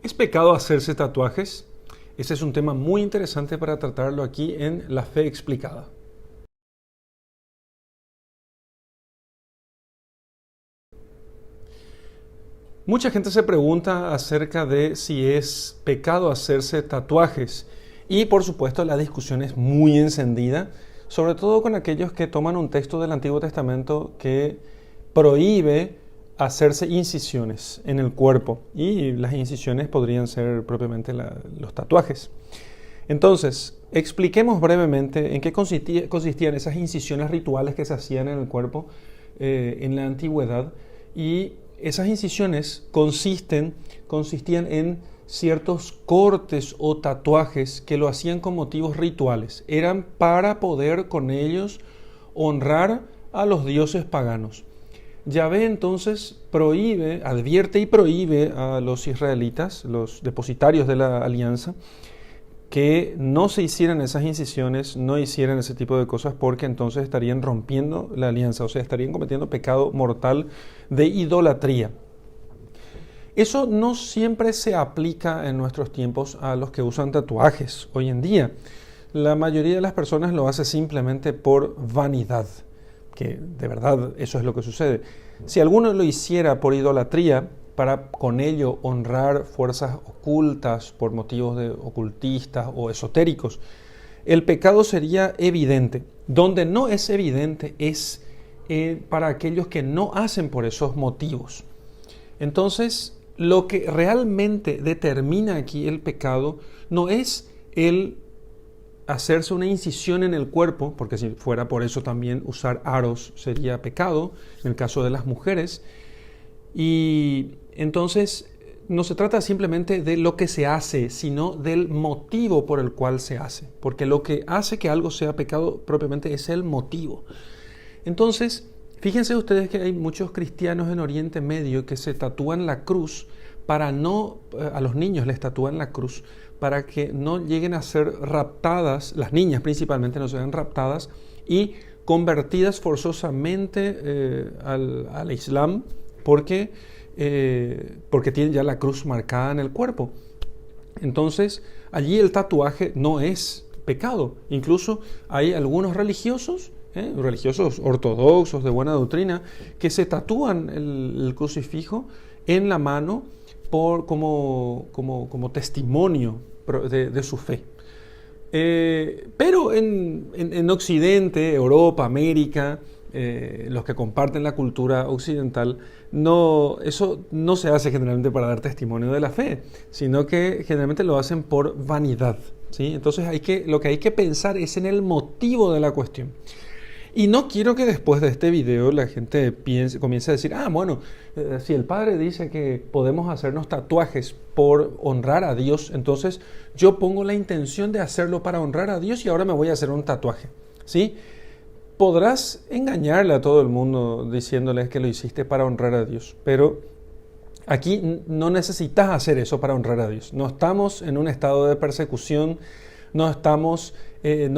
¿Es pecado hacerse tatuajes? Ese es un tema muy interesante para tratarlo aquí en La Fe Explicada. Mucha gente se pregunta acerca de si es pecado hacerse tatuajes y por supuesto la discusión es muy encendida, sobre todo con aquellos que toman un texto del Antiguo Testamento que prohíbe hacerse incisiones en el cuerpo y las incisiones podrían ser propiamente los tatuajes. Entonces, expliquemos brevemente en qué consistían esas incisiones rituales que se hacían en el cuerpo en la antigüedad. Y esas incisiones consistían en ciertos cortes o tatuajes que lo hacían con motivos rituales. Eran para poder con ellos honrar a los dioses paganos. Yahvé entonces advierte y prohíbe a los israelitas, los depositarios de la alianza, que no se hicieran esas incisiones, no hicieran ese tipo de cosas, porque entonces estarían rompiendo la alianza, o sea, estarían cometiendo pecado mortal de idolatría. Eso no siempre se aplica en nuestros tiempos a los que usan tatuajes hoy en día. La mayoría de las personas lo hace simplemente por vanidad, que de verdad eso es lo que sucede. Si alguno lo hiciera por idolatría, para con ello honrar fuerzas ocultas por motivos de ocultistas o esotéricos, el pecado sería evidente. Donde no es evidente es para aquellos que no hacen por esos motivos. Entonces, lo que realmente determina aquí el pecado no es el hacerse una incisión en el cuerpo, porque si fuera por eso también usar aros sería pecado, en el caso de las mujeres. Y entonces no se trata simplemente de lo que se hace, sino del motivo por el cual se hace, porque lo que hace que algo sea pecado propiamente es el motivo. Entonces, fíjense ustedes que hay muchos cristianos en Oriente Medio que se tatúan la cruz a los niños les tatúan la cruz para que no lleguen a ser raptadas, las niñas principalmente no sean raptadas y convertidas forzosamente al Islam, porque tienen ya la cruz marcada en el cuerpo. Entonces, allí el tatuaje no es pecado. Incluso hay algunos religiosos ortodoxos de buena doctrina, que se tatúan el crucifijo en la mano como testimonio de su fe. Pero en Occidente, Europa, América, los que comparten la cultura occidental, eso no se hace generalmente para dar testimonio de la fe, sino que generalmente lo hacen por vanidad, ¿sí? Entonces lo que hay que pensar es en el motivo de la cuestión. Y no quiero que después de este video la gente comience a decir, si el padre dice que podemos hacernos tatuajes por honrar a Dios, entonces yo pongo la intención de hacerlo para honrar a Dios y ahora me voy a hacer un tatuaje, ¿sí? Podrás engañarle a todo el mundo diciéndoles que lo hiciste para honrar a Dios, pero aquí no necesitas hacer eso para honrar a Dios. No estamos en un estado de persecución, no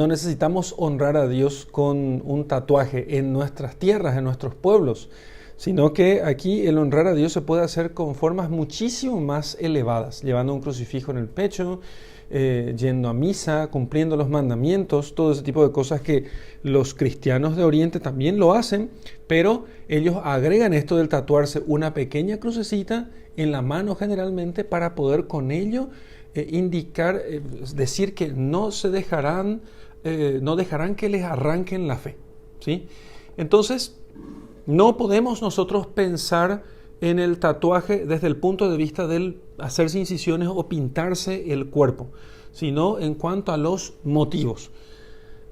necesitamos honrar a Dios con un tatuaje en nuestras tierras, en nuestros pueblos, sino que aquí el honrar a Dios se puede hacer con formas muchísimo más elevadas, llevando un crucifijo en el pecho, yendo a misa, cumpliendo los mandamientos, todo ese tipo de cosas que los cristianos de Oriente también lo hacen, pero ellos agregan esto del tatuarse una pequeña crucecita en la mano generalmente para poder con ello decir que no dejarán que les arranquen la fe, ¿sí? Entonces, no podemos nosotros pensar en el tatuaje desde el punto de vista del hacerse incisiones o pintarse el cuerpo, sino en cuanto a los motivos.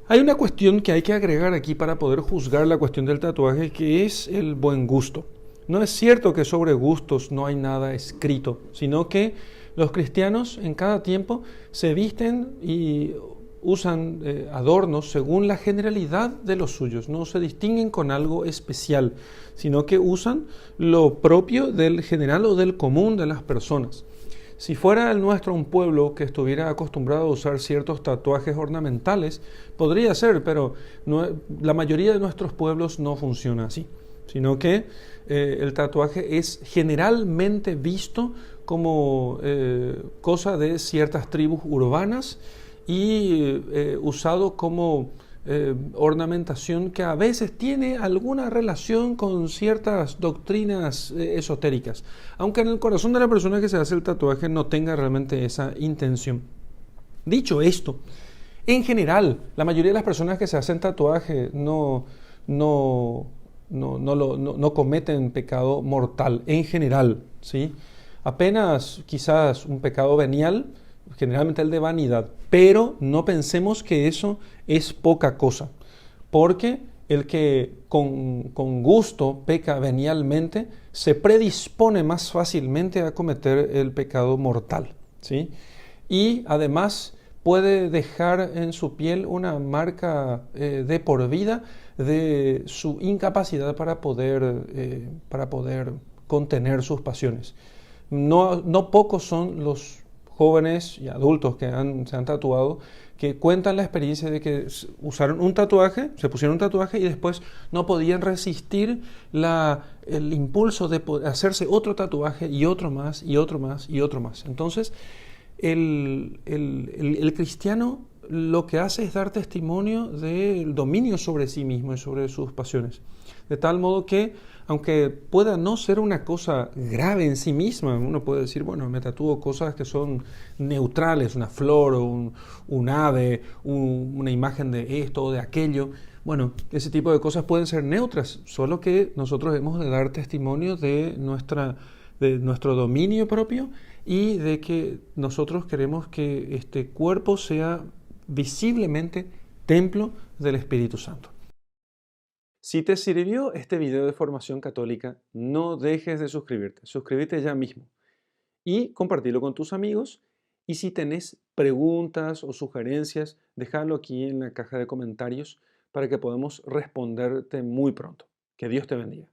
Hay una cuestión que hay que agregar aquí para poder juzgar la cuestión del tatuaje, que es el buen gusto. No es cierto que sobre gustos no hay nada escrito, sino que los cristianos en cada tiempo se visten y usan adornos según la generalidad de los suyos. No se distinguen con algo especial, sino que usan lo propio del general o del común de las personas. Si fuera el nuestro un pueblo que estuviera acostumbrado a usar ciertos tatuajes ornamentales, podría ser, pero la mayoría de nuestros pueblos no funciona así, sino que el tatuaje es generalmente visto como cosa de ciertas tribus urbanas y usado como ornamentación que a veces tiene alguna relación con ciertas doctrinas esotéricas, aunque en el corazón de la persona que se hace el tatuaje no tenga realmente esa intención. Dicho esto, en general, la mayoría de las personas que se hacen tatuaje no, no cometen pecado mortal, en general, ¿sí? Apenas quizás un pecado venial, generalmente el de vanidad, pero no pensemos que eso es poca cosa, porque el que con gusto peca venialmente se predispone más fácilmente a cometer el pecado mortal, ¿sí? Y además puede dejar en su piel una marca de por vida de su incapacidad para poder contener sus pasiones. No pocos son los jóvenes y adultos que se han tatuado que cuentan la experiencia de que usaron un tatuaje, se pusieron un tatuaje y después no podían resistir el impulso de hacerse otro tatuaje y otro más y otro más y otro más. Entonces, el cristiano lo que hace es dar testimonio del dominio sobre sí mismo y sobre sus pasiones. De tal modo que, aunque pueda no ser una cosa grave en sí misma, uno puede decir, bueno, me tatúo cosas que son neutrales, una flor o un ave, una imagen de esto o de aquello. Bueno, ese tipo de cosas pueden ser neutras, solo que nosotros hemos de dar testimonio de nuestro dominio propio y de que nosotros queremos que este cuerpo sea visiblemente templo del Espíritu Santo. Si te sirvió este video de formación católica, no dejes de suscribirte. Suscríbete ya mismo y compartirlo con tus amigos. Y si tenés preguntas o sugerencias, déjalo aquí en la caja de comentarios para que podamos responderte muy pronto. Que Dios te bendiga.